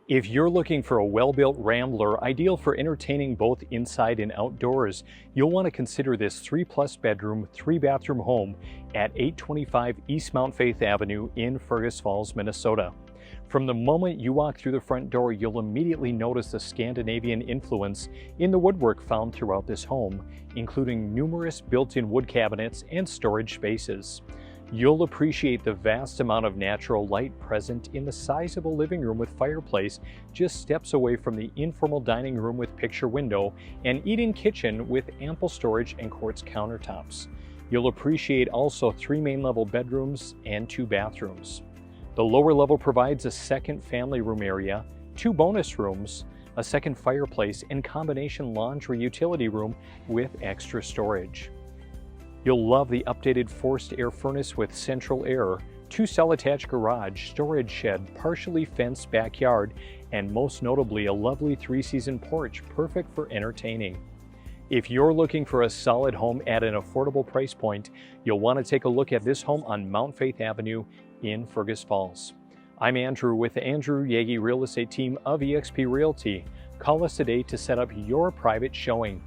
If you're looking for a well-built rambler ideal for entertaining both inside and outdoors, you'll want to consider this 3+ bedroom, 3-bathroom home at 825 East Mount Faith Avenue in Fergus Falls, Minnesota. From the moment you walk through the front door, you'll immediately notice the Scandinavian influence in the woodwork found throughout this home, including numerous built-in wood cabinets and storage spaces. You'll appreciate the vast amount of natural light present in the sizable living room with fireplace just steps away from the informal dining room with picture window and eat-in kitchen with ample storage and quartz countertops. You'll appreciate also 3 main level bedrooms and 2 bathrooms. The lower level provides a second family room area, 2 bonus rooms, a second fireplace, and combination laundry utility room with extra storage. You'll love the updated forced air furnace with central air, 2 cell-attached garage, storage shed, partially fenced backyard, and most notably a lovely 3-season porch perfect for entertaining. If you're looking for a solid home at an affordable price point, you'll want to take a look at this home on Mount Faith Avenue in Fergus Falls. I'm Andrew with the Andrew Yagi Real Estate Team of eXp Realty. Call us today to set up your private showing.